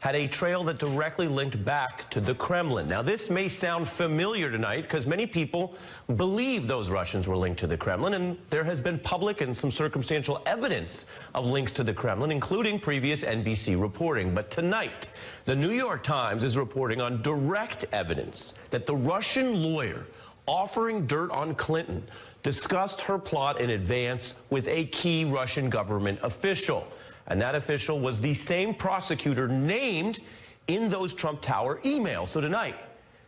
had a trail that directly linked back to the Kremlin. Now, this may sound familiar tonight because many people believe those Russians were linked to the Kremlin, and there has been public and some circumstantial evidence of links to the Kremlin, including previous NBC reporting. But tonight, the New York Times is reporting on direct evidence that the Russian lawyer offering dirt on Clinton discussed her plot in advance with a key Russian government official. And that official was the same prosecutor named in those Trump Tower emails. So tonight,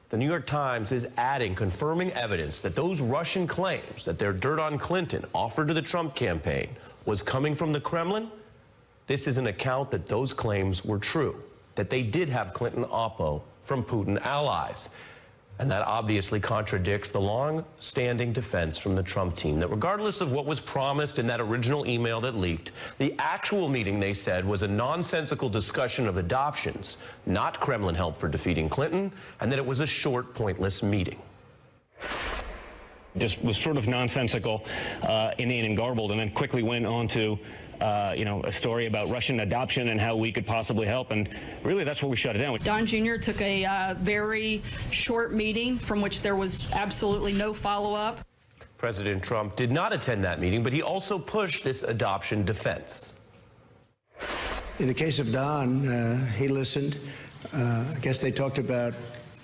the New York Times is adding confirming evidence that those Russian claims that their dirt on Clinton offered to the Trump campaign was coming from the Kremlin. This is an account that those claims were true, that they did have Clinton oppo from Putin allies. And that obviously contradicts the long-standing defense from the Trump team that regardless of what was promised in that original email that leaked, the actual meeting, they said, was a nonsensical discussion of adoptions, not Kremlin help for defeating Clinton, and that it was a short, pointless meeting. Just was sort of nonsensical, inane and garbled, and then quickly went on to a story about Russian adoption and how we could possibly help, and really that's where we shut it down. Don Jr. took a very short meeting from which there was absolutely no follow-up. President Trump did not attend that meeting, but he also pushed this adoption defense. In the case of Don, he listened. I guess they talked about,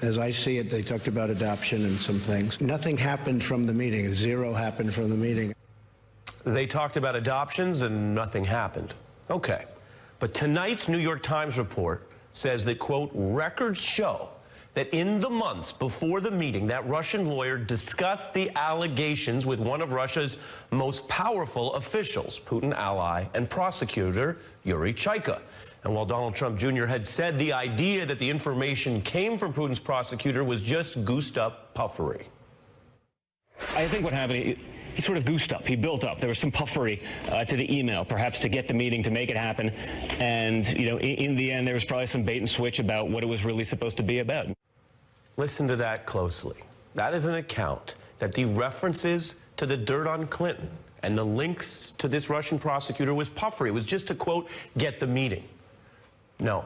as I see it, they talked about adoption and some things. Nothing happened from the meeting. Zero happened from the meeting. They talked about adoptions and nothing happened. Okay. But tonight's New York Times report says that, quote, records show that in the months before the meeting, that Russian lawyer discussed the allegations with one of Russia's most powerful officials, Putin ally and prosecutor Yuri Chaika. And while Donald Trump Jr. had said the idea that the information came from Putin's prosecutor was just goosed up puffery. I think what happened, he sort of goosed up. He built up. There was some puffery to the email, perhaps to get the meeting, to make it happen. And, in the end, there was probably some bait and switch about what it was really supposed to be about. Listen to that closely. That is an account that the references to the dirt on Clinton and the links to this Russian prosecutor was puffery. It was just to, quote, get the meeting. No.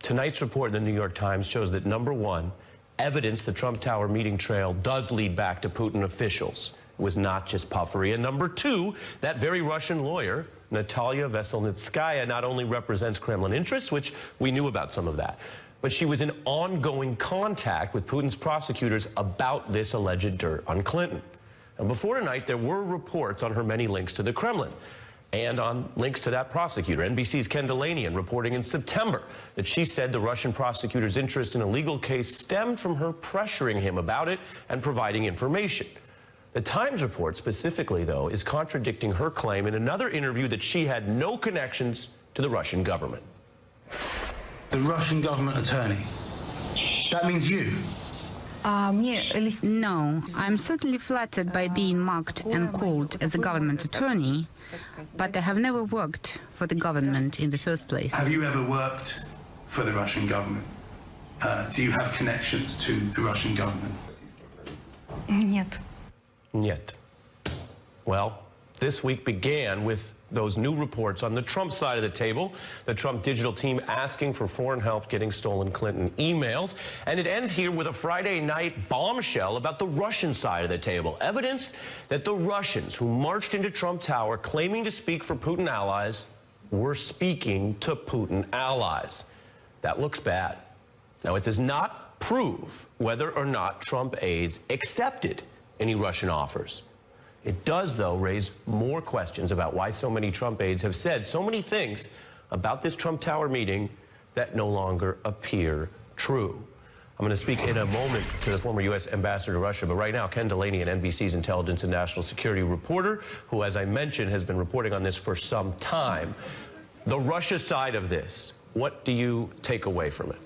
Tonight's report in the New York Times shows that, number one, evidence the Trump Tower meeting trail does lead back to Putin officials. It was not just puffery. And number two, that very Russian lawyer, Natalia Veselnitskaya, not only represents Kremlin interests, which we knew about some of that, but she was in ongoing contact with Putin's prosecutors about this alleged dirt on Clinton. And before tonight, there were reports on her many links to the Kremlin and on links to that prosecutor. NBC's Ken Delanian reporting in September that she said the Russian prosecutor's interest in a legal case stemmed from her pressuring him about it and providing information. The Times report specifically, though, is contradicting her claim in another interview that she had no connections to the Russian government. The Russian government attorney. That means you. No, I'm certainly flattered by being marked and called as a government attorney, but I have never worked for the government in the first place. Have you ever worked for the Russian government? Do you have connections to the Russian government? Нет. Yet. Well, this week began with those new reports on the Trump side of the table, the Trump digital team asking for foreign help getting stolen Clinton emails. And it ends here with a Friday night bombshell about the Russian side of the table. Evidence that the Russians who marched into Trump Tower claiming to speak for Putin allies were speaking to Putin allies. That looks bad. Now, it does not prove whether or not Trump aides accepted any Russian offers. It does, though, raise more questions about why so many Trump aides have said so many things about this Trump Tower meeting that no longer appear true. I'm going to speak in a moment to the former U.S. ambassador to Russia, but right now, Ken Delanian, NBC's intelligence and national security reporter, who, as I mentioned, has been reporting on this for some time. The Russia side of this, what do you take away from it?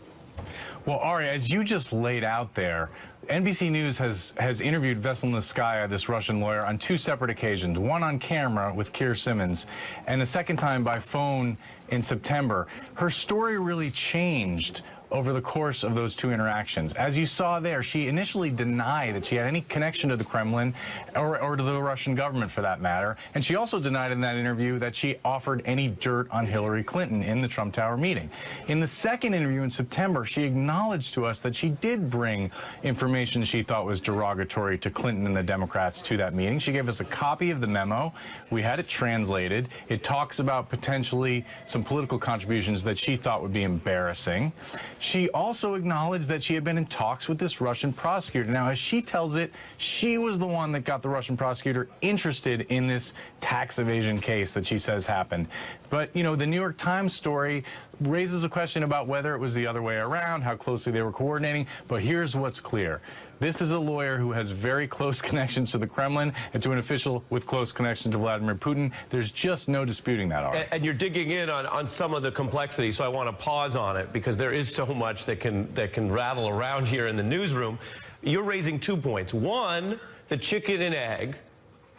Well, Ari, as you just laid out there, NBC News has interviewed Veselnitskaya, this Russian lawyer, on two separate occasions, one on camera with Keir Simmons, and the second time by phone in September. Her story really changed over the course of those two interactions. As you saw there, she initially denied that she had any connection to the Kremlin or to the Russian government, for that matter. And she also denied in that interview that she offered any dirt on Hillary Clinton in the Trump Tower meeting. In the second interview in September, she acknowledged to us that she did bring information she thought was derogatory to Clinton and the Democrats to that meeting. She gave us a copy of the memo. We had it translated. It talks about potentially some political contributions that she thought would be embarrassing. She also acknowledged that she had been in talks with this Russian prosecutor. Now, as she tells it, she was the one that got the Russian prosecutor interested in this tax evasion case that she says happened. But, you know, the New York Times story raises a question about whether it was the other way around, how closely they were coordinating. But here's what's clear. This is a lawyer who has very close connections to the Kremlin and to an official with close connection to Vladimir Putin. There's just no disputing that, Ari. And you're digging in on some of the complexity, so I want to pause on it because there is so much that can rattle around here in the newsroom. You're raising 2 points. One, the chicken and egg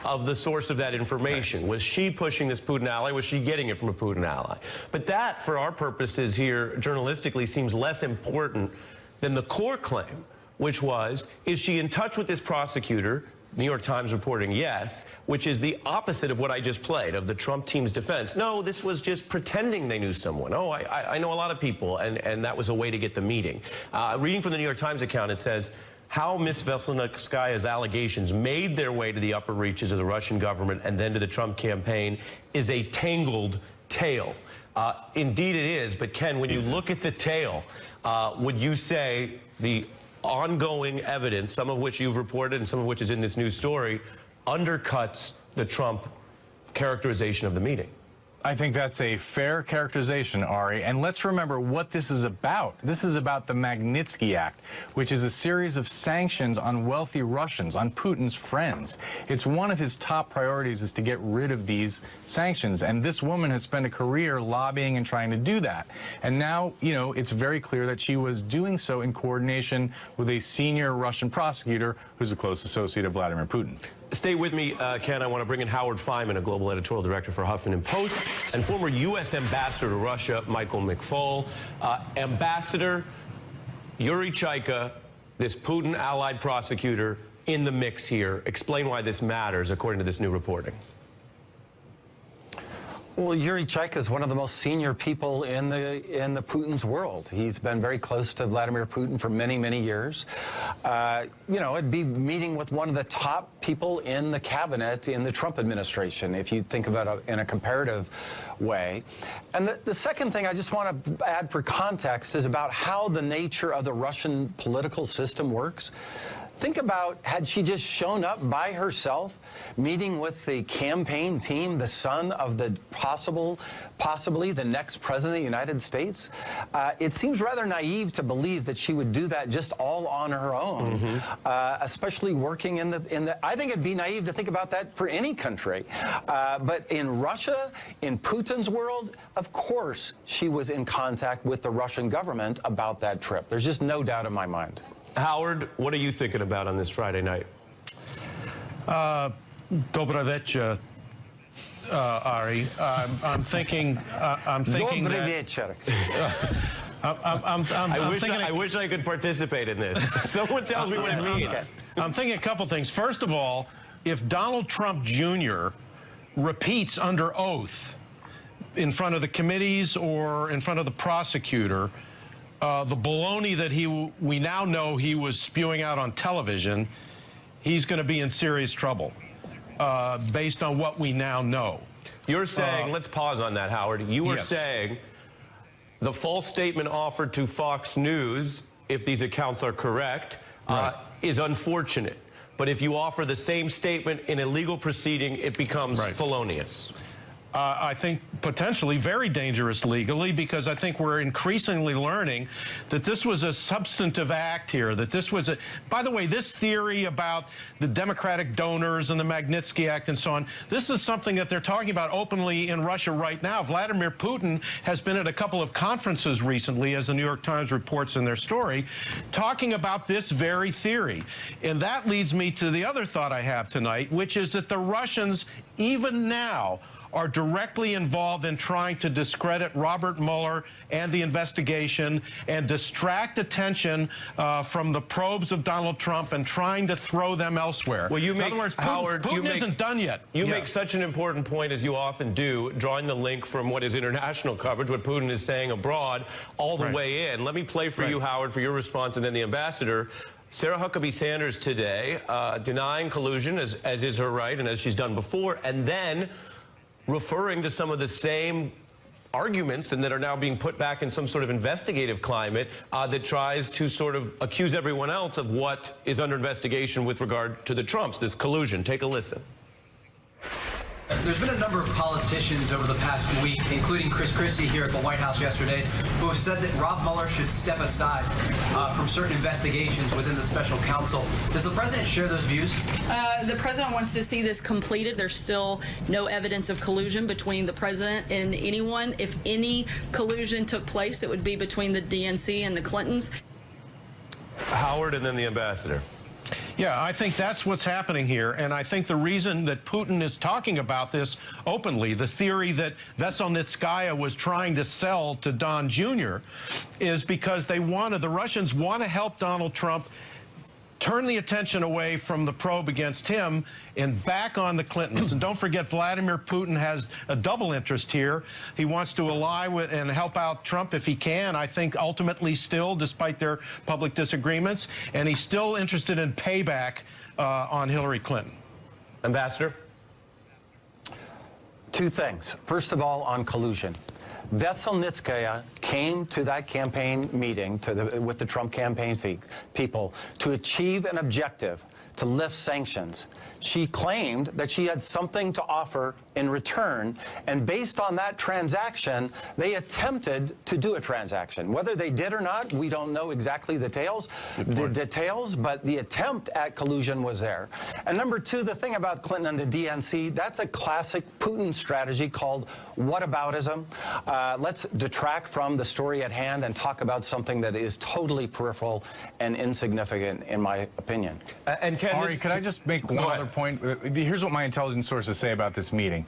of the source of that information. Was she pushing this Putin ally? Was she getting it from a Putin ally? But that, for our purposes here, journalistically, seems less important than the core claim, which was, is she in touch with this prosecutor? New York Times reporting yes, which is the opposite of what I just played, of the Trump team's defense. No, this was just pretending they knew someone. Oh, I know a lot of people, and that was a way to get the meeting. Reading from the New York Times account, it says, how Ms. Veselnitskaya's allegations made their way to the upper reaches of the Russian government and then to the Trump campaign is a tangled tale. Indeed it is, but Ken, when you look at the tale, would you say the ongoing evidence, some of which you've reported and some of which is in this news story, undercuts the Trump characterization of the meeting? I think that's a fair characterization, Ari. And let's remember what this is about. This is about the Magnitsky Act, which is a series of sanctions on wealthy Russians, on Putin's friends. It's one of his top priorities is to get rid of these sanctions. And this woman has spent a career lobbying and trying to do that. And now, you know, it's very clear that she was doing so in coordination with a senior Russian prosecutor who's a close associate of Vladimir Putin. Stay with me, Ken. I want to bring in Howard Fineman, a global editorial director for Huffington Post, and former U.S. ambassador to Russia, Michael McFaul. Ambassador, Yuri Chaika, this Putin-allied prosecutor, in the mix here. Explain why this matters, according to this new reporting. Well, Yuri Chaika is one of the most senior people in the Putin's world. He's been very close to Vladimir Putin for many, many years. You know, it'd be meeting with one of the top people in the cabinet in the Trump administration, if you think about it in a comparative way. And the second thing I just want to add for context is about how the nature of the Russian political system works. Think about, had she just shown up by herself, meeting with the campaign team, the son of the possibly the next president of the United States? It seems rather naive to believe that she would do that just all on her own, especially working in the. I think it'd be naive to think about that for any country. But in Russia, in Putin's world, of course, she was in contact with the Russian government about that trip. There's just no doubt in my mind. Howard, what are you thinking about on this Friday night? Добрый вечер, Ari. I'm thinking. Добрый вечер. I wish I could participate in this. Someone tells me what it means. I'm thinking a couple things. First of all, if Donald Trump Jr. repeats under oath in front of the committees or in front of the prosecutor the baloney that we now know he was spewing out on television, he's going to be in serious trouble based on what we now know. You're saying, let's pause on that, Howard. You were saying the false statement offered to Fox News, if these accounts are correct, is unfortunate. But if you offer the same statement in a legal proceeding, it becomes felonious. I think potentially very dangerous legally, because I think we're increasingly learning that this was a substantive act here, that this was a, by the way, this theory about the Democratic donors and the Magnitsky Act and so on, this is something that they're talking about openly in Russia right now. Vladimir Putin has been at a couple of conferences recently, as the New York Times reports in their story, talking about this very theory. And that leads me to the other thought I have tonight, which is that the Russians, even now, are directly involved in trying to discredit Robert Mueller and the investigation and distract attention from the probes of Donald Trump and trying to throw them elsewhere. Well, in other words, Putin isn't done yet. You make such an important point, as you often do, drawing the link from what is international coverage, what Putin is saying abroad, all the way in. Let me play for you, Howard, for your response, and then the ambassador. Sarah Huckabee Sanders today denying collusion, as is her right and as she's done before, and then referring to some of the same arguments and that are now being put back in some sort of investigative climate that tries to sort of accuse everyone else of what is under investigation with regard to the Trumps, this collusion. Take a listen. There's been a number of politicians over the past week, including Chris Christie here at the White House yesterday, who have said that Rob Mueller should step aside from certain investigations within the special counsel. Does the president share those views? The president wants to see this completed. There's still no evidence of collusion between the president and anyone. If any collusion took place, it would be between the DNC and the Clintons. Howard and then the ambassador. Yeah, I think that's what's happening here, and I think the reason that Putin is talking about this openly, the theory that Veselnitskaya was trying to sell to Don Jr., is because the Russians want to help Donald Trump turn the attention away from the probe against him and back on the Clintons. And don't forget, Vladimir Putin has a double interest here. He wants to ally with and help out Trump if he can, I think ultimately still, despite their public disagreements, and he's still interested in payback on Hillary Clinton. Ambassador? Two things. First of all, on collusion. Veselnitskaya came to that campaign meeting with the Trump campaign people to achieve an objective, to lift sanctions. She claimed that she had something to offer in return, and based on that transaction, they attempted to do a transaction. Whether they did or not, we don't know exactly the details, but the attempt at collusion was there. And number two, the thing about Clinton and the DNC, that's a classic Putin strategy called whataboutism. Let's detract from the story at hand and talk about something that is totally peripheral and insignificant, in my opinion. And Ken, Ari, could I just make one other point? Here's what my intelligence sources say about this meeting.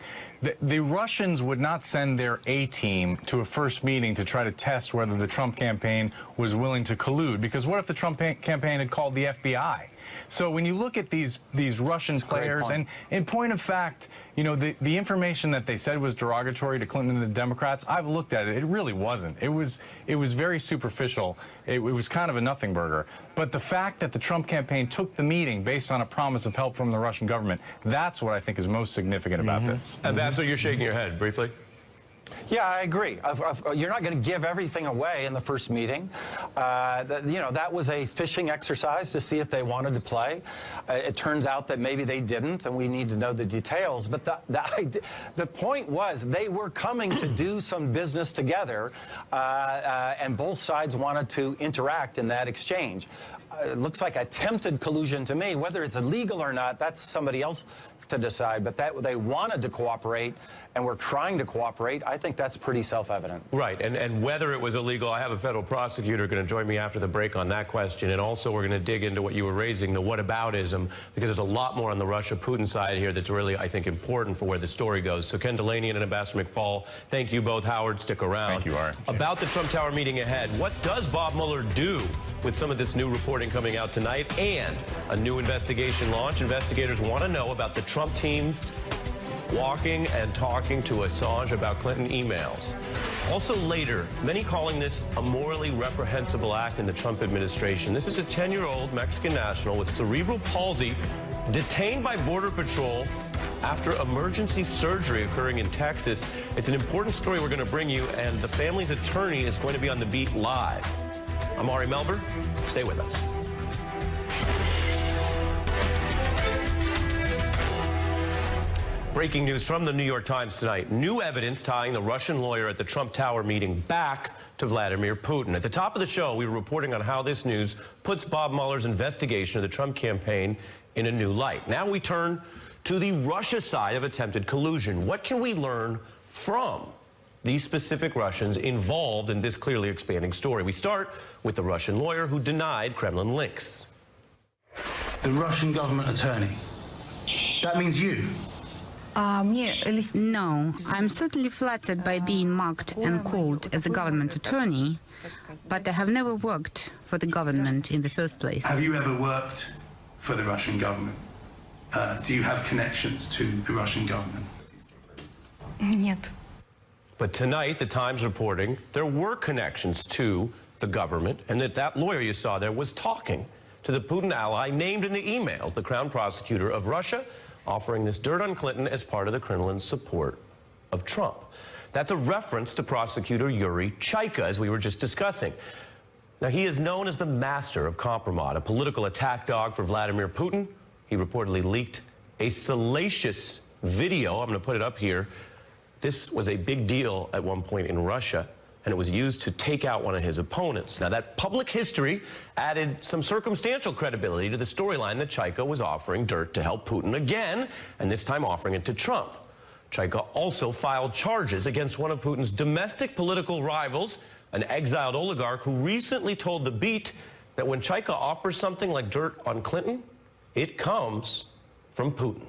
The Russians would not send their A-team to a first meeting to try to test whether the Trump campaign was willing to collude, because what if the Trump campaign had called the FBI? So when you look at these Russian players, and in point of fact, you know, the information that they said was derogatory to Clinton and the Democrats, I've looked at it. It really wasn't. It was very superficial. It was kind of a nothing burger. But the fact that the Trump campaign took the meeting based on a promise of help from the Russian government, that's what I think is most significant about this. Ambassador, you're shaking your head briefly. Yeah, I agree. You're not going to give everything away in the first meeting. You know, that was a fishing exercise to see if they wanted to play. It turns out that maybe they didn't, and we need to know the details. But the point was they were coming to do some business together, and both sides wanted to interact in that exchange. It looks like attempted collusion to me. Whether it's illegal or not, that's somebody else to decide, but that they wanted to cooperate and were trying to cooperate, I think that's pretty self-evident. Right, and whether it was illegal, I have a federal prosecutor going to join me after the break on that question, and also we're going to dig into what you were raising, the whataboutism, because there's a lot more on the Russia-Putin side here that's really, I think, important for where the story goes. So Ken Delaney and Ambassador McFall, thank you both. Howard, stick around. Thank you, Ari. About the Trump Tower meeting ahead, what does Bob Mueller do with some of this new reporting coming out tonight and a new investigation launch? Investigators want to know about the Trump team walking and talking to Assange about Clinton emails. Also later, many calling this a morally reprehensible act in the Trump administration. This is a 10-year-old Mexican national with cerebral palsy detained by Border Patrol after emergency surgery occurring in Texas. It's an important story we're going to bring you, and the family's attorney is going to be on the beat live. I'm Ari Melber. Stay with us. Breaking news from the New York Times tonight. New evidence tying the Russian lawyer at the Trump Tower meeting back to Vladimir Putin. At the top of the show, we were reporting on how this news puts Bob Mueller's investigation of the Trump campaign in a new light. Now we turn to the Russia side of attempted collusion. What can we learn from these specific Russians involved in this clearly expanding story? We start with the Russian lawyer who denied Kremlin links. The Russian government attorney. That means you. No, I'm certainly flattered by being marked and called as a government attorney, but I have never worked for the government in the first place. Have you ever worked for the Russian government? Do you have connections to the Russian government? Нет. But tonight, the Times reporting there were connections to the government, and that lawyer you saw there was talking to the Putin ally named in the emails, the Crown Prosecutor of Russia, offering this dirt on Clinton as part of the Kremlin's support of Trump. That's a reference to prosecutor Yuri Chaika, as we were just discussing. Now, he is known as the master of compromise, a political attack dog for Vladimir Putin. He reportedly leaked a salacious video. I'm going to put it up here. This was a big deal at one point in Russia, and it was used to take out one of his opponents. Now, that public history added some circumstantial credibility to the storyline that Chaika was offering dirt to help Putin again, and this time offering it to Trump. Chaika also filed charges against one of Putin's domestic political rivals, an exiled oligarch who recently told The Beat that when Chaika offers something like dirt on Clinton, it comes from Putin.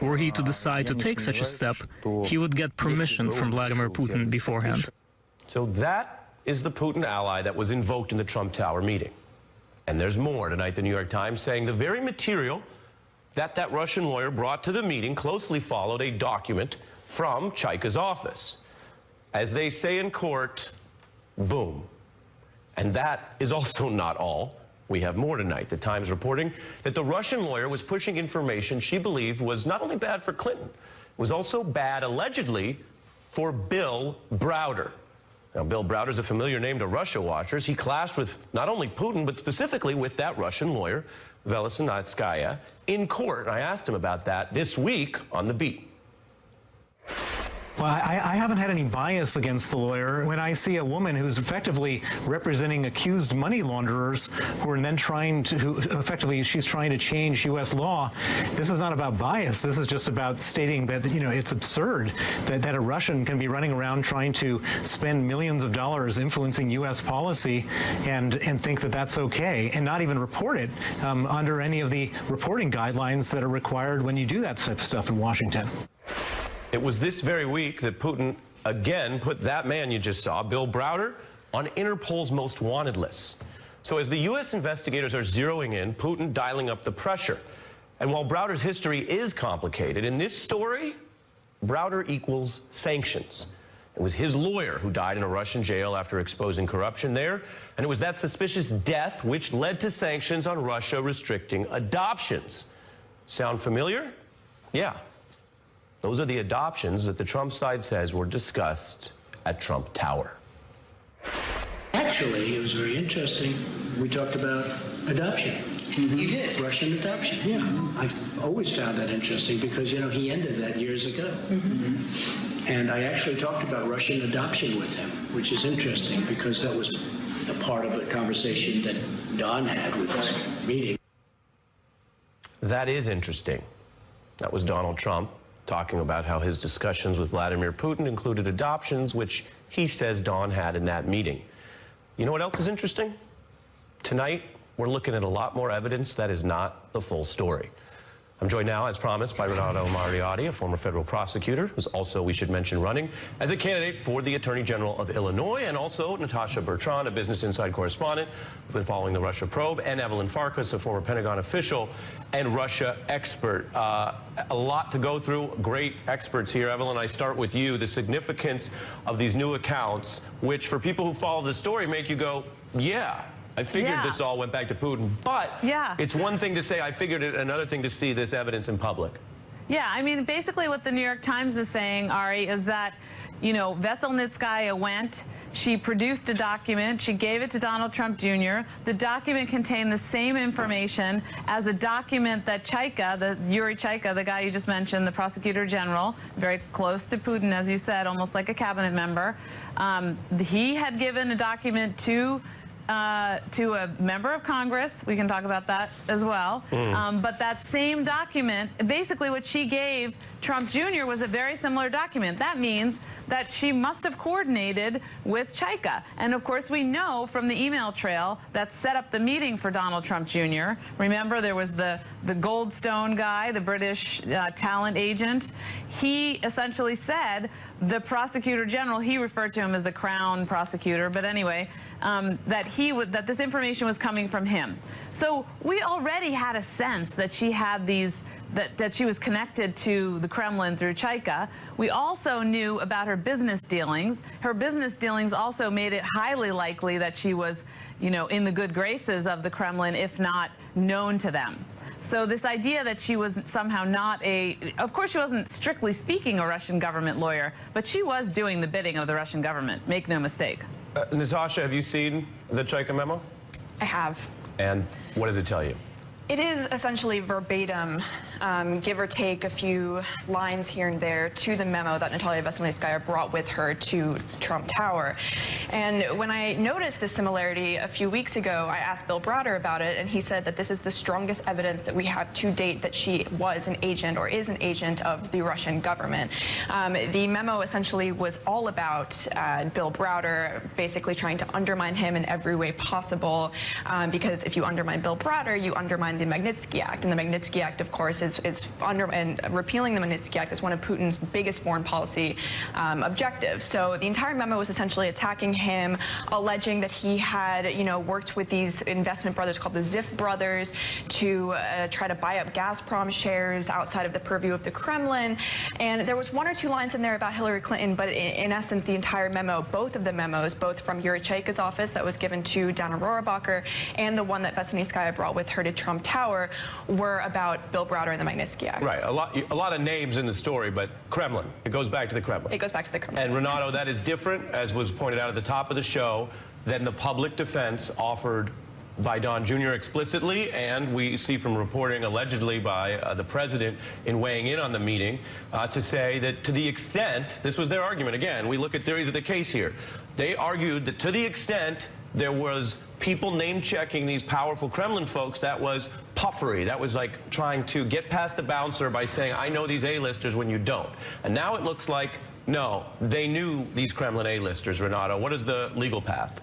Were he to decide to take such a step, he would get permission from Vladimir Putin beforehand. So that is the Putin ally that was invoked in the Trump Tower meeting. And there's more. Tonight, the New York Times saying the very material that Russian lawyer brought to the meeting closely followed a document from Chaika's office. As they say in court, boom. And that is also not all. We have more tonight. The Times reporting that the Russian lawyer was pushing information she believed was not only bad for Clinton, it was also bad, allegedly, for Bill Browder. Now, Bill Browder's a familiar name to Russia watchers. He clashed with not only Putin, but specifically with that Russian lawyer, Veselnitskaya, in court. I asked him about that this week on The Beat. Well, I haven't had any bias against the lawyer. When I see a woman who's effectively representing accused money launderers who are then she's trying to change U.S. law, this is not about bias. This is just about stating that, it's absurd that a Russian can be running around trying to spend millions of dollars influencing U.S. policy and think that that's okay and not even report it under any of the reporting guidelines that are required when you do that type of stuff in Washington. It was this very week that Putin again put that man you just saw, Bill Browder, on Interpol's most wanted list. So as the U.S. investigators are zeroing in, Putin dialing up the pressure. And while Browder's history is complicated, in this story, Browder equals sanctions. It was his lawyer who died in a Russian jail after exposing corruption there, and it was that suspicious death which led to sanctions on Russia restricting adoptions. Sound familiar? Yeah. Those are the adoptions that the Trump side says were discussed at Trump Tower. Actually, it was very interesting. We talked about adoption. Mm-hmm. You did? Russian adoption, yeah. I've always found that interesting because, he ended that years ago. Mm-hmm. And I actually talked about Russian adoption with him, which is interesting because that was a part of the conversation that Don had with us meeting. That is interesting. That was Donald Trump talking about how his discussions with Vladimir Putin included adoptions, which he says Don had in that meeting. You know what else is interesting? Tonight, we're looking at a lot more evidence that is not the full story. I'm joined now, as promised, by Renato Mariotti, a former federal prosecutor, who's also, we should mention, running as a candidate for the Attorney General of Illinois, and also Natasha Bertrand, a Business Inside correspondent who's been following the Russia probe, and Evelyn Farkas, a former Pentagon official and Russia expert. A lot to go through. Great experts here. Evelyn, I start with you. The significance of these new accounts, which for people who follow the story make you go, yeah. I figured this all went back to Putin, but it's one thing to say I figured it, another thing to see this evidence in public. Yeah, I mean, basically what the New York Times is saying, Ari, is that, Veselnitskaya went, she produced a document, she gave it to Donald Trump Jr. The document contained the same information as a document that Chaika, Yuri Chaika, the guy you just mentioned, the prosecutor general, very close to Putin, as you said, almost like a cabinet member, he had given a document to to a member of Congress. We can talk about that as well. But that same document, basically what she gave Trump Jr. was a very similar document. That means that she must have coordinated with Chika. And of course, we know from the email trail that set up the meeting for Donald Trump Jr. Remember, there was the Goldstone guy, the British talent agent. He essentially said the prosecutor general, he referred to him as the Crown prosecutor, but anyway, that this information was coming from him. So we already had a sense that she had these, that she was connected to the Kremlin through Chika. We also knew about her business dealings. Her business dealings also made it highly likely that she was, you know, in the good graces of the Kremlin, if not known to them. So this idea that she was somehow not of course she wasn't strictly speaking a Russian government lawyer, but she was doing the bidding of the Russian government, make no mistake. Natasha, have you seen the Chika memo? I have. And what does it tell you? It is essentially verbatim, give or take a few lines here and there, to the memo that Natalia Veselnitskaya brought with her to Trump Tower. And when I noticed this similarity a few weeks ago, I asked Bill Browder about it, and he said that this is the strongest evidence that we have to date that she was an agent or is an agent of the Russian government. The memo essentially was all about Bill Browder basically trying to undermine him in every way possible, because if you undermine Bill Browder, you undermine the Magnitsky Act, and the Magnitsky Act, of course, is repealing the Magnitsky Act is one of Putin's biggest foreign policy objectives. So the entire memo was essentially attacking him, alleging that he had, you know, worked with these investment brothers called the Ziff brothers to try to buy up Gazprom shares outside of the purview of the Kremlin. And there was one or two lines in there about Hillary Clinton, but in essence, the entire memo, both of the memos, both from Yuri Chayka's office that was given to Dana Rohrabacher and the one that Veselnitskaya brought with her to Trump Tower, were about Bill Browder and the Magnitsky Act. Right. A lot of names in the story, but Kremlin. It goes back to the Kremlin. It goes back to the Kremlin. And Renato, that is different, as was pointed out at the top of the show, than the public defense offered by Don Jr. explicitly, and we see from reporting allegedly by the president in weighing in on the meeting, to say that to the extent, this was their argument, again, we look at theories of the case here, they argued that to the extent there was people name-checking these powerful Kremlin folks, that was puffery. That was like trying to get past the bouncer by saying, I know these A-listers when you don't. And now it looks like, no, they knew these Kremlin A-listers, Renato. What is the legal path?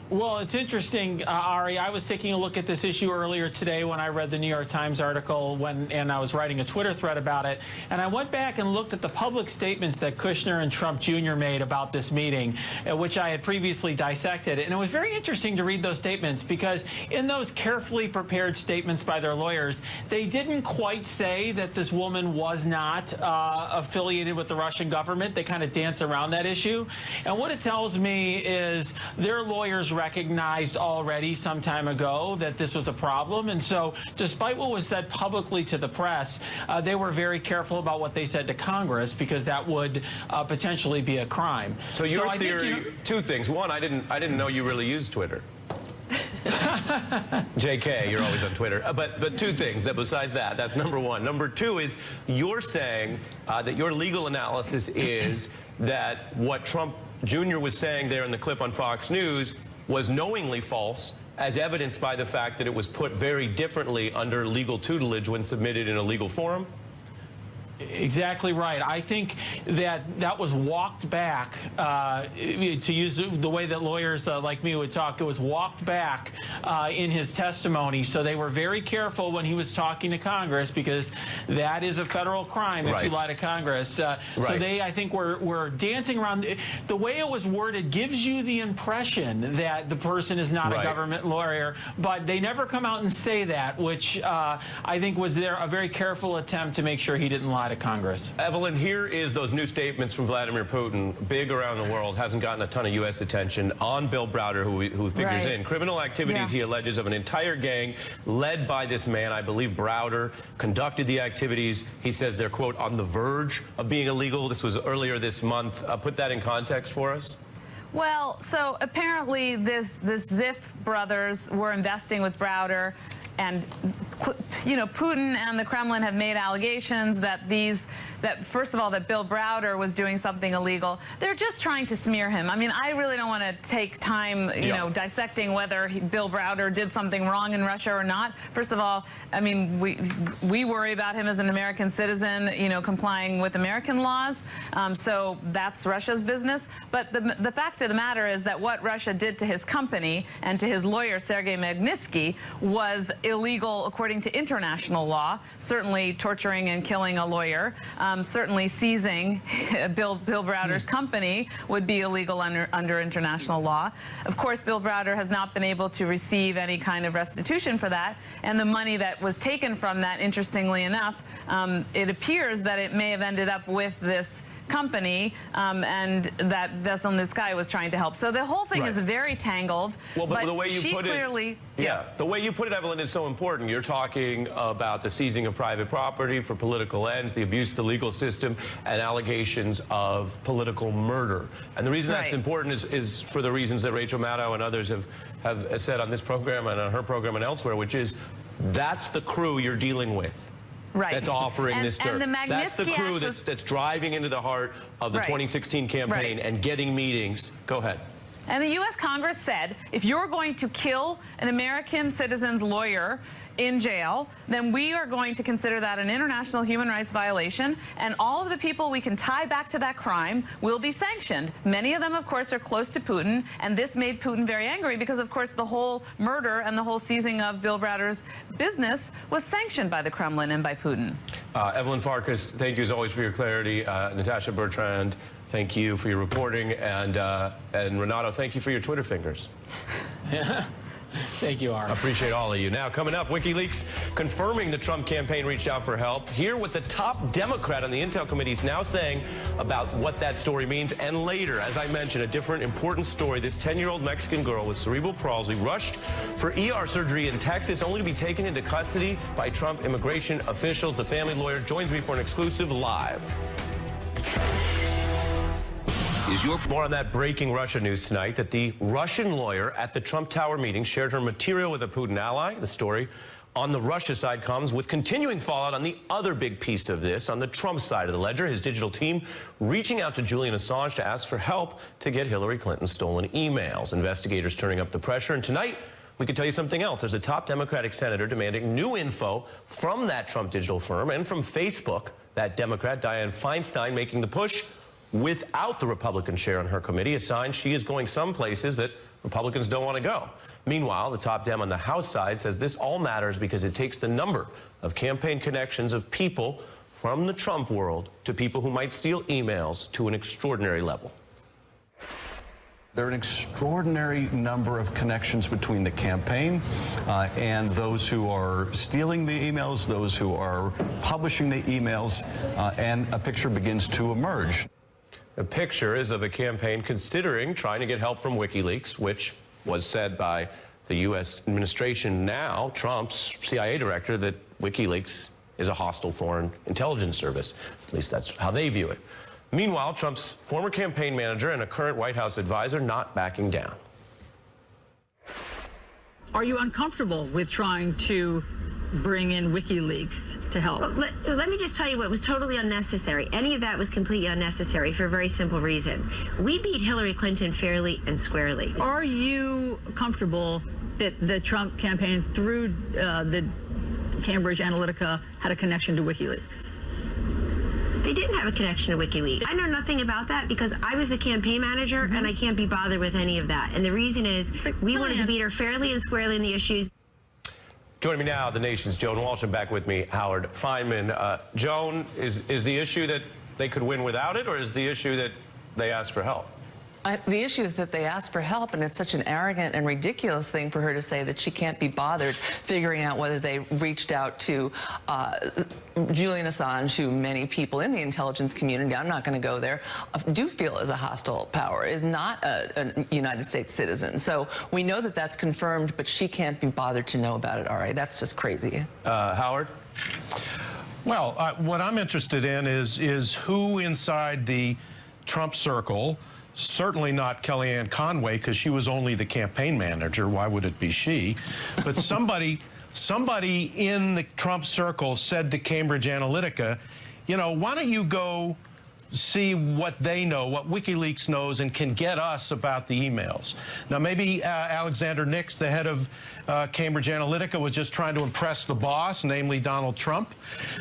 Well, it's interesting, Ari. I was taking a look at this issue earlier today when I read the New York Times article and I was writing a Twitter thread about it. And I went back and looked at the public statements that Kushner and Trump Jr. made about this meeting, which I had previously dissected. And it was very interesting to read those statements because in those carefully prepared statements by their lawyers, they didn't quite say that this woman was not affiliated with the Russian government. They kind of dance around that issue. And what it tells me is their lawyers recognized already some time ago that this was a problem, and so despite what was said publicly to the press, they were very careful about what they said to Congress because that would potentially be a crime. So your theory, two things. One, I didn't know you really used Twitter. JK, you're always on Twitter. But two things that besides that, that's number one. Number two is you're saying that your legal analysis is that what Trump Jr. was saying there in the clip on Fox News was knowingly false, as evidenced by the fact that it was put very differently under legal tutelage when submitted in a legal forum? Exactly right. I think that was walked back, to use the way that lawyers like me would talk, it was walked back in his testimony. So they were very careful when he was talking to Congress because that is a federal crime if you lie to Congress. So they, I think, were dancing around. The way it was worded gives you the impression that the person is not a government lawyer, but they never come out and say that, which I think was a very careful attempt to make sure he didn't lie to Congress. Evelyn, here is those new statements from Vladimir Putin, big around the world, hasn't gotten a ton of U.S. attention, on Bill Browder, who figures in. Criminal activities, he alleges, of an entire gang led by this man. I believe Browder conducted the activities. He says they're, quote, on the verge of being illegal. This was earlier this month. Put that in context for us. Well, so apparently this Ziff brothers were investing with Browder, and you know, Putin and the Kremlin have made allegations that these that, first of all, that Bill Browder was doing something illegal. They're just trying to smear him. I mean, I really don't want to take time, you know, dissecting whether Bill Browder did something wrong in Russia or not. First of all, I mean, we worry about him as an American citizen, you know, complying with American laws. So that's Russia's business. But the fact of the matter is that what Russia did to his company and to his lawyer, Sergei Magnitsky, was illegal according to international law. Certainly torturing and killing a lawyer. Certainly seizing Bill Browder's company would be illegal under international law. Of course, Bill Browder has not been able to receive any kind of restitution for that. And the money that was taken from that, interestingly enough, it appears that it may have ended up with this company and that Veselnitskaya was trying to help. So the whole thing is very tangled. Well, but the way you she put clearly, the way you put it, Evelyn, is so important. You're talking about the seizing of private property for political ends, the abuse of the legal system, and allegations of political murder. And the reason that's important is for the reasons that Rachel Maddow and others have said on this program and on her program and elsewhere, which is that's the crew you're dealing with. That's offering this dirt. That's the crew that's driving into the heart of the 2016 campaign and getting meetings. Go ahead. And the U.S. Congress said, if you're going to kill an American citizen's lawyer in jail, then we are going to consider that an international human rights violation, and all of the people we can tie back to that crime will be sanctioned. Many of them, of course, are close to Putin, and this made Putin very angry because, of course, the whole murder and the whole seizing of Bill Browder's business was sanctioned by the Kremlin and by Putin. Evelyn Farkas, thank you as always for your clarity. Natasha Bertrand, thank you for your reporting, and Renato, thank you for your Twitter fingers. Thank you, Ari. Appreciate all of you. Now, coming up, WikiLeaks confirming the Trump campaign reached out for help. Hear what the top Democrat on the Intel Committee is now saying about what that story means. And later, as I mentioned, a different important story. This 10-year-old Mexican girl with cerebral palsy rushed for ER surgery in Texas, only to be taken into custody by Trump immigration officials. The family lawyer joins me for an exclusive live. More on that breaking Russia news tonight, that the Russian lawyer at the Trump Tower meeting shared her material with a Putin ally. The story on the Russia side comes with continuing fallout on the other big piece of this, on the Trump side of the ledger, his digital team reaching out to Julian Assange to ask for help to get Hillary Clinton's stolen emails. Investigators turning up the pressure, and tonight we can tell you something else. There's a top Democratic senator demanding new info from that Trump digital firm and from Facebook. That Democrat, Dianne Feinstein, making the push without the Republican chair on her committee, a sign she is going some places that Republicans don't want to go. Meanwhile, the top Dem on the House side says this all matters because it takes the number of campaign connections of people from the Trump world to people who might steal emails to an extraordinary level. There are an extraordinary number of connections between the campaign and those who are stealing the emails, those who are publishing the emails, and a picture begins to emerge. The picture is of a campaign considering trying to get help from WikiLeaks, which was said by the U.S. administration, now Trump's CIA director, that WikiLeaks is a hostile foreign intelligence service. At least that's how they view it. Meanwhile, Trump's former campaign manager and a current White House advisor not backing down. Are you uncomfortable with trying to bring in WikiLeaks to help? Well, let me just tell you what was totally unnecessary. Any of that was completely unnecessary for a very simple reason. We beat Hillary Clinton fairly and squarely. Are you comfortable that the Trump campaign through the Cambridge Analytica had a connection to WikiLeaks? They didn't have a connection to WikiLeaks. I know nothing about that because I was the campaign manager and I can't be bothered with any of that. And the reason is we wanted to beat her fairly and squarely in the issues. Joining me now, the Nation's Joan Walsh, and back with me, Howard Feynman. Joan, is the issue that they could win without it, or is the issue that they asked for help? The issue is that they asked for help, and it's such an arrogant and ridiculous thing for her to say that she can't be bothered figuring out whether they reached out to Julian Assange, who many people in the intelligence community, I'm not going to go there, do feel is a hostile power, is not a United States citizen. So we know that that's confirmed, but she can't be bothered to know about it, Ari. That's just crazy. Howard? Well, what I'm interested in is who inside the Trump circle, certainly not Kellyanne Conway, because she was only the campaign manager. Why would it be she? But somebody in the Trump circle said to Cambridge Analytica, you know, why don't you go see what they know, what WikiLeaks knows, and can get us about the emails. Now, maybe Alexander Nix, the head of Cambridge Analytica, was just trying to impress the boss, namely Donald Trump.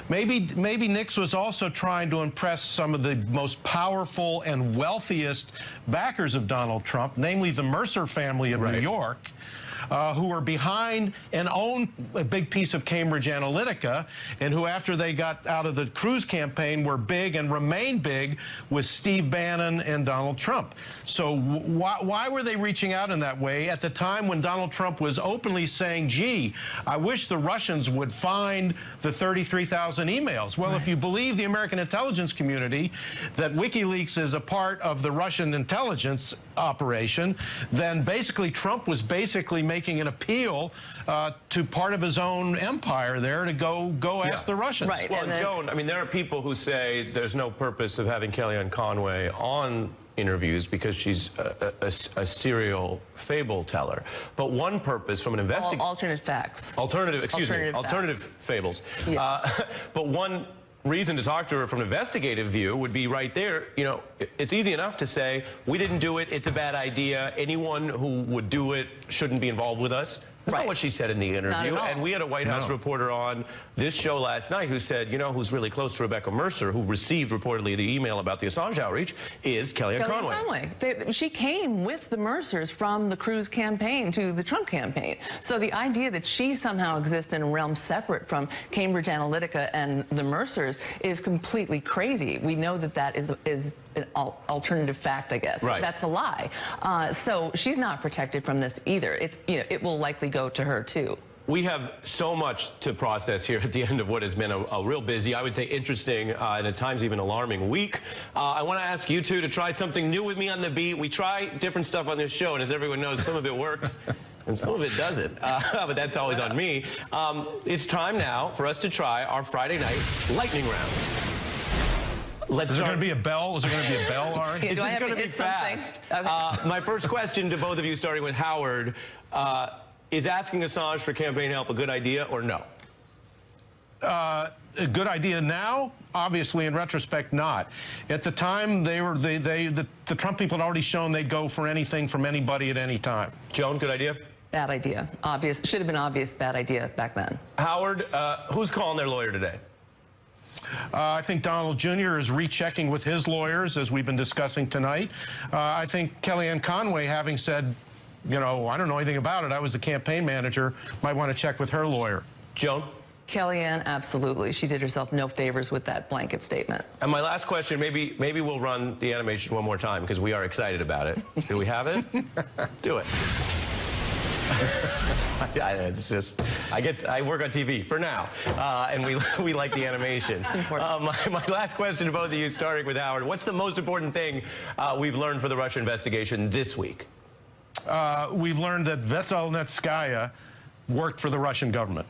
Maybe Nix was also trying to impress some of the most powerful and wealthiest backers of Donald Trump, namely the Mercer family of New York, who are behind and own a big piece of Cambridge Analytica, and who, after they got out of the Cruz campaign, were big and remain big with Steve Bannon and Donald Trump. So why were they reaching out in that way at the time when Donald Trump was openly saying, gee, I wish the Russians would find the 33,000 emails? Well, if you believe the American intelligence community that WikiLeaks is a part of the Russian intelligence operation, then basically Trump was basically making an appeal to part of his own empire there to go ask the Russians. Right. Well, Joan, I mean, there are people who say there's no purpose of having Kellyanne Conway on interviews because she's a serial fable teller. But one purpose from an investigator... Alternate facts. Alternative fables. Yeah. But one reason to talk to her from an investigative view would be right there. You know, it's easy enough to say, we didn't do it, it's a bad idea, anyone who would do it shouldn't be involved with us. That's not what she said in the interview. And we had a White House reporter on this show last night who said, you know, who's really close to Rebecca Mercer, who received reportedly the email about the Assange outreach, is Kellyanne Conway. She came with the Mercers from the Cruz campaign to the Trump campaign. So the idea that she somehow exists in a realm separate from Cambridge Analytica and the Mercers is completely crazy. We know that that is an alternative fact, I guess. Right. That's a lie. So she's not protected from this either. It's, you know, it will likely go to her too. We have so much to process here at the end of what has been a real busy, I would say interesting, and at times even alarming week. I want to ask you two to try something new with me on The Beat. We try different stuff on this show, and as everyone knows, some of it works and some of it doesn't, but that's always on me. It's time now for us to try our Friday night lightning round. Is there going to be a bell? Is there going to be a bell, Ari? Yeah, It's just going to be fast. My first question to both of you, starting with Howard, is asking Assange for campaign help a good idea or no? A good idea now? Obviously, in retrospect, not. At the time, the Trump people had already shown they'd go for anything from anybody at any time. Joan, good idea? Bad idea. Obvious. Should have been obvious. Bad idea back then. Howard, who's calling their lawyer today? I think Donald Jr. is rechecking with his lawyers, as we've been discussing tonight. I think Kellyanne Conway, having said, you know, I don't know anything about it, I was the campaign manager, might want to check with her lawyer. Joan? Kellyanne, absolutely. She did herself no favors with that blanket statement. And my last question, maybe we'll run the animation one more time because we are excited about it. Do we have it? Do it. It's just, I work on TV for now, and we like the animation. It's important. My last question to both of you, starting with Howard, what's the most important thing we've learned for the Russia investigation this week? We've learned that Veselnitskaya worked for the Russian government.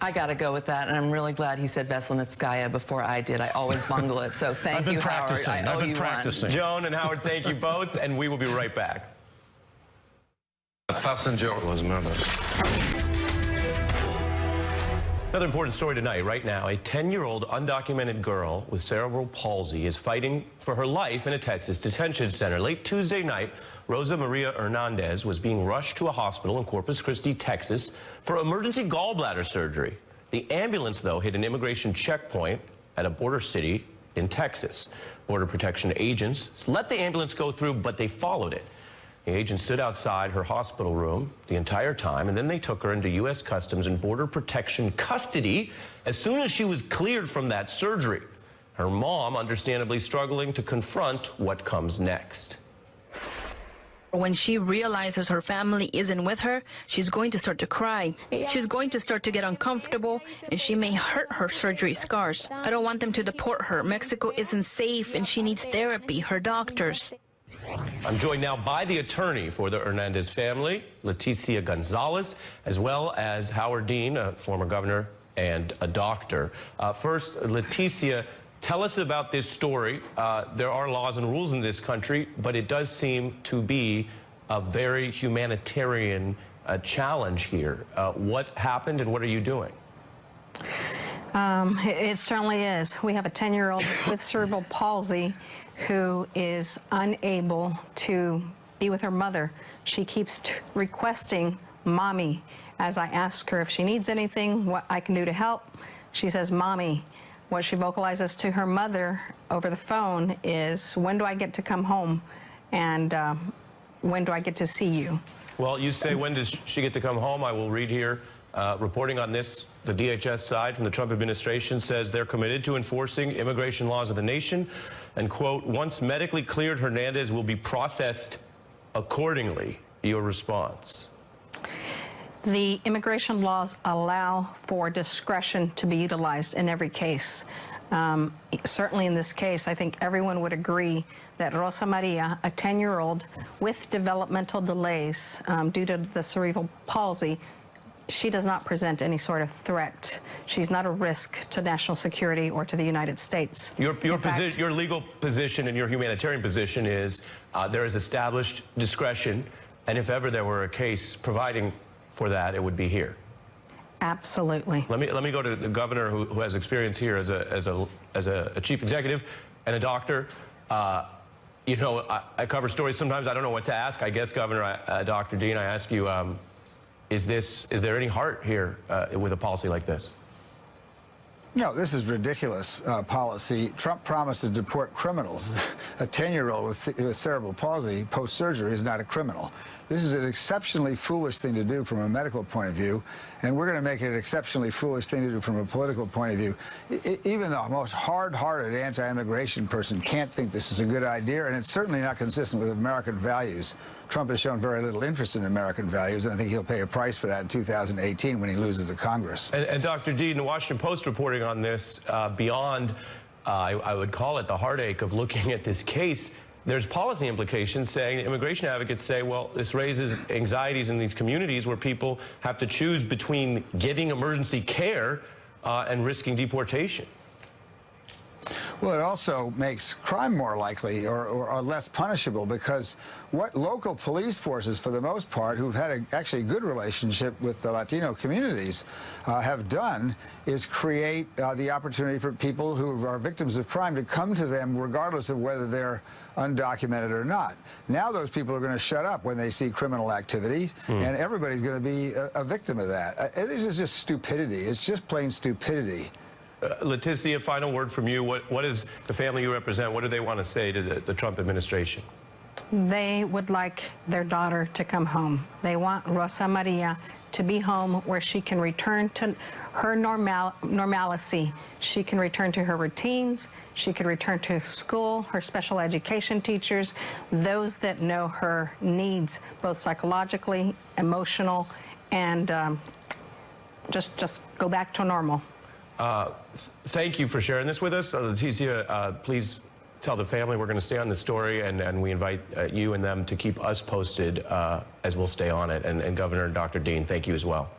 I got to go with that, and I'm really glad he said Veselnitskaya before I did. I always bungle it, so thank you, Howard. I've been practicing. Joan and Howard, thank you both, and we will be right back. A passenger was murdered. Another important story tonight, right now. A 10-year-old undocumented girl with cerebral palsy is fighting for her life in a Texas detention center. Late Tuesday night, Rosa Maria Hernandez was being rushed to a hospital in Corpus Christi, Texas, for emergency gallbladder surgery. The ambulance, though, hit an immigration checkpoint at a border city in Texas. Border Protection agents let the ambulance go through, but they followed it. The agents stood outside her hospital room the entire time, and then they took her into U.S. Customs and Border Protection custody as soon as she was cleared from that surgery. Her mom, understandably struggling to confront what comes next. When she realizes her family isn't with her, she's going to start to cry. She's going to start to get uncomfortable, and she may hurt her surgery scars. I don't want them to deport her. Mexico isn't safe, and she needs therapy, her doctors. I'm joined now by the attorney for the Hernandez family, Leticia Gonzalez, as well as Howard Dean, a former governor and a doctor. First, Leticia, tell us about this story. There are laws and rules in this country, but it does seem to be a very humanitarian challenge here. What happened and what are you doing? It certainly is. We have a 10-year-old with cerebral palsy who is unable to be with her mother. She keeps requesting mommy. As I ask her if she needs anything, what I can do to help, she says mommy. What she vocalizes to her mother over the phone is, when do I get to come home? And when do I get to see you? Well, you say, when does she get to come home? I will read here, reporting on this, the DHS side from the Trump administration says they're committed to enforcing immigration laws of the nation, and, quote, once medically cleared, Hernandez will be processed accordingly. Your response? The immigration laws allow for discretion to be utilized in every case. Certainly in this case, I think everyone would agree that Rosa Maria, a 10-year-old with developmental delays due to the cerebral palsy, she does not present any sort of threat. She's not a risk to national security or to the United States. Your legal position and your humanitarian position is there is established discretion, and if ever there were a case providing for that, it would be here. Absolutely. Let me go to the governor who has experience here as a chief executive and a doctor. You know, I cover stories sometimes. I don't know what to ask. I guess, Governor, Dr. Dean, I ask you, is there any heart here with a policy like this? No, this is ridiculous policy. Trump promised to deport criminals. A 10-year-old with cerebral palsy post-surgery is not a criminal. This is an exceptionally foolish thing to do from a medical point of view, and we're going to make it an exceptionally foolish thing to do from a political point of view. Even the most hard-hearted anti-immigration person can't think this is a good idea, and it's certainly not consistent with American values. Trump has shown very little interest in American values, and I think he'll pay a price for that in 2018 when he loses the Congress. And Dr. Dean, the Washington Post reporting on this, beyond, I would call it the heartache of looking at this case, there's policy implications saying, immigration advocates say, well, this raises anxieties in these communities where people have to choose between getting emergency care and risking deportation. Well, it also makes crime more likely or less punishable, because what local police forces, for the most part, who've had actually a good relationship with the Latino communities, have done is create the opportunity for people who are victims of crime to come to them regardless of whether they're undocumented or not. Now those people are going to shut up when they see criminal activities, and everybody's going to be a victim of that. This is just stupidity. It's just plain stupidity. Leticia, final word from you. What is the family you represent? What do they want to say to the Trump administration? They would like their daughter to come home. They want Rosa Maria to be home where she can return to her normalcy. She can return to her routines. She can return to school, her special education teachers, those that know her needs, both psychologically, emotional, and just go back to normal. Thank you for sharing this with us. Leticia, please tell the family we're going to stay on the story, and we invite you and them to keep us posted as we'll stay on it. And Governor Dr. Dean, thank you as well.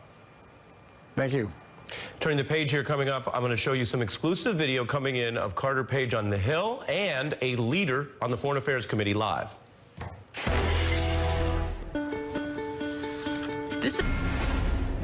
Thank you. Turning the page here, coming up, I'm going to show you some exclusive video coming in of Carter Page on the Hill and a leader on the Foreign Affairs Committee live.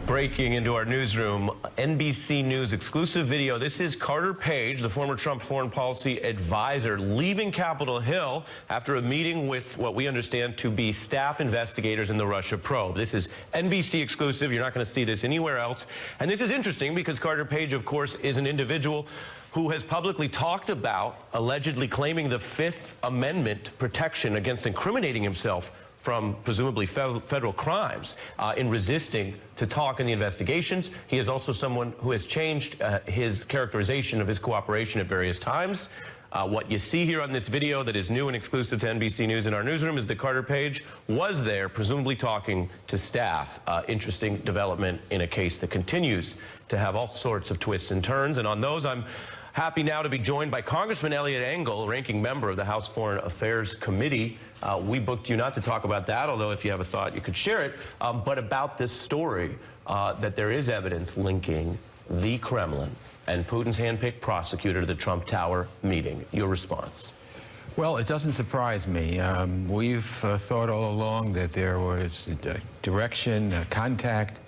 Breaking into our newsroom, NBC News exclusive video. This is Carter Page, the former Trump foreign policy advisor, leaving Capitol Hill after a meeting with what we understand to be staff investigators in the Russia probe. This is NBC exclusive. You're not going to see this anywhere else. And this is interesting because Carter Page, of course, is an individual who has publicly talked about allegedly claiming the Fifth Amendment protection against incriminating himself from presumably federal crimes in resisting to talk in the investigations. He is also someone who has changed his characterization of his cooperation at various times. What you see here on this video that is new and exclusive to NBC News in our newsroom is that Carter Page was there, presumably talking to staff. Interesting development in a case that continues to have all sorts of twists and turns. And on those, I'm happy now to be joined by Congressman Eliot Engel, ranking member of the House Foreign Affairs Committee. We booked you not to talk about that, although if you have a thought, you could share it, but about this story that there is evidence linking the Kremlin and Putin's handpicked prosecutor to the Trump Tower meeting. Your response? Well, it doesn't surprise me. We've thought all along that there was direction, contact,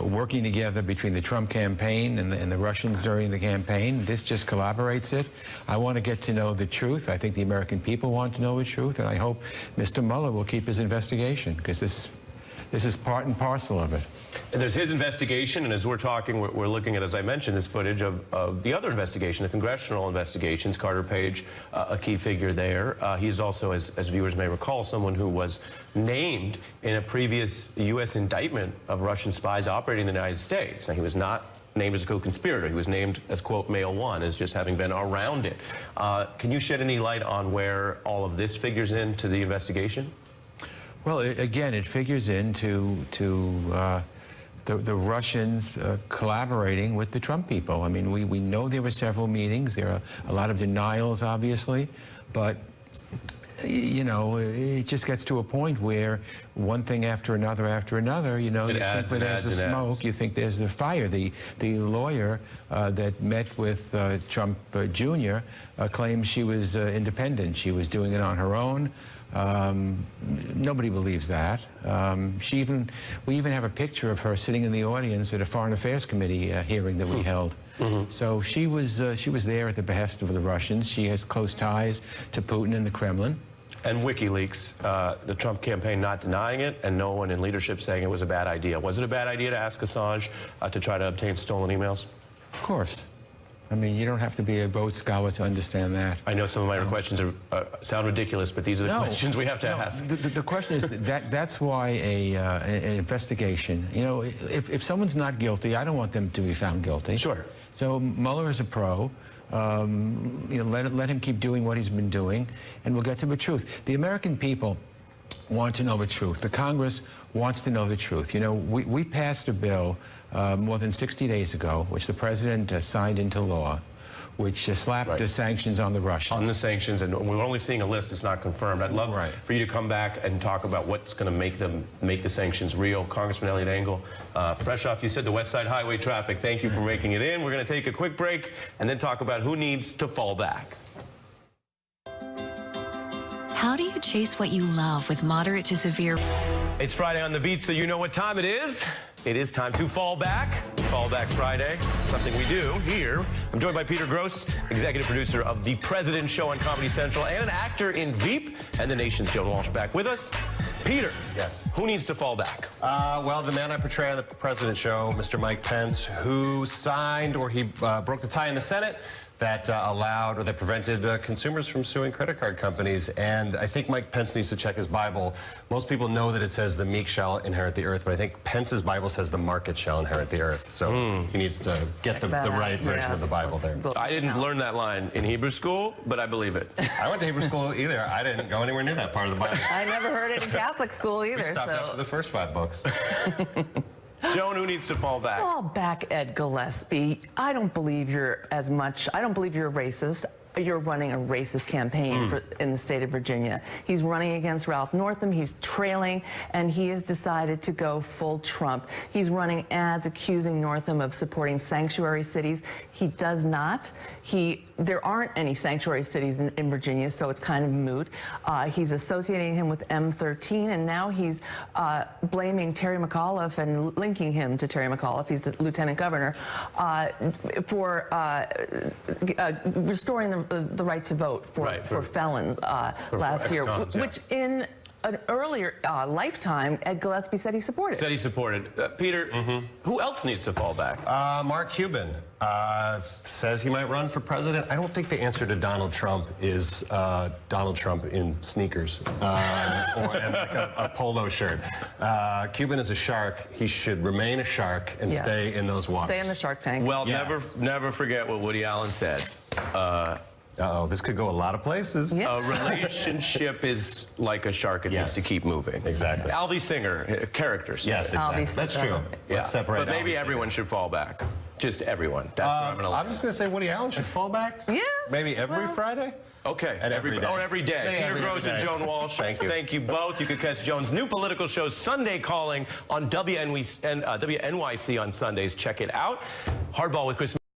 working together between the Trump campaign and the Russians during the campaign. This just corroborates it. I want to get to know the truth. I think the American people want to know the truth, and I hope Mr. Mueller will keep his investigation, because this is part and parcel of it. And there's his investigation, and as we're talking, we're looking at, as I mentioned, this footage of the other investigation, the congressional investigations. Carter Page, a key figure there. He's also, as viewers may recall, someone who was named in a previous U.S. indictment of Russian spies operating in the United States. Now, he was not named as a co-conspirator. He was named as, quote, male one, as just having been around it. Can you shed any light on where all of this figures into the investigation? Well, again, it figures into the Russians collaborating with the Trump people. I mean, we know there were several meetings. There are a lot of denials, obviously, but you know, it just gets to a point where one thing after another, you know, you think where there's the smoke, you think there's the fire. The lawyer that met with Trump Jr. Claims she was independent. She was doing it on her own. Nobody believes that. We even have a picture of her sitting in the audience at a Foreign Affairs Committee hearing that we held. So she was there at the behest of the Russians. She has close ties to Putin and the Kremlin. And WikiLeaks, the Trump campaign not denying it, and no one in leadership saying it was a bad idea. Was it a bad idea to ask Assange to try to obtain stolen emails? Of course. I mean, you don't have to be a Rhodes Scholar to understand that. I know some of my questions sound ridiculous, but these are the questions we have to ask. The question is that's why an investigation, you know, if someone's not guilty, I don't want them to be found guilty. Sure. So Mueller is a pro. You know, let him keep doing what he's been doing, and we'll get to the truth. The American people want to know the truth. The Congress wants to know the truth. You know, we passed a bill more than 60 days ago, which the president signed into law, which slapped the sanctions on the Russians. On the sanctions, and we're only seeing a list. It's not confirmed. I'd love for you to come back and talk about what's going to make the sanctions real. Congressman Elliot Engel, fresh off, you said, the West Side Highway traffic. Thank you for making it in. We're going to take a quick break and then talk about who needs to fall back. How do you chase what you love with moderate to severe? It's Friday on the Beat, so you know what time it is. It is time to fall back. Fall Back Friday, something we do here. I'm joined by Peter Gross, executive producer of The President Show on Comedy Central and an actor in Veep, and the Nation's Joan Walsh back with us. Peter, yes, who needs to fall back? Well, the man I portray on The President Show, Mr. Mike Pence, who signed, or he broke the tie in the Senate that allowed, or that prevented consumers from suing credit card companies. And I think Mike Pence needs to check his Bible. Most people know that it says the meek shall inherit the earth, but I think Pence's Bible says the market shall inherit the earth. So he needs to get the right version of the Bible there. I didn't learn that line in Hebrew school, but I believe it. I went to Hebrew school either. I didn't go anywhere near that part of the Bible. I never heard it in Catholic school either. We stopped after the first 5 books. Joan, who needs to fall back? Fall back, Ed Gillespie. I don't believe you're a racist. You're running a racist campaign in the state of Virginia. He's running against Ralph Northam. He's trailing, and he has decided to go full Trump. He's running ads accusing Northam of supporting sanctuary cities. He does not. There aren't any sanctuary cities in Virginia, so it's kind of moot. He's associating him with M13, and now he's blaming Terry McAuliffe and linking him to Terry McAuliffe, he's the lieutenant governor, for restoring the right to vote for felons last year, which in an earlier lifetime, Ed Gillespie said he supported. Said he supported. Peter, who else needs to fall back? Mark Cuban says he might run for president. I don't think the answer to Donald Trump is Donald Trump in sneakers or like a polo shirt. Cuban is a shark. He should remain a shark and stay in those waters. Stay in the Shark Tank. Well, never forget what Woody Allen said. Uh-oh, this could go a lot of places. A relationship is like a shark. It needs to keep moving. Exactly. Alvy Singer, characters. Yes, exactly. That's true. Yeah. Let's separate. But maybe everyone should fall back. Just everyone. That's what I'm going to I'm just going to say Woody Allen should fall back. Yeah. Maybe every Friday? Okay. And every day. Oh, every day. Peter Gross and Joan Walsh. Thank you. Thank you both. You can catch Joan's new political show, Sunday Calling, on WNYC on Sundays. Check it out. Hardball with Chris.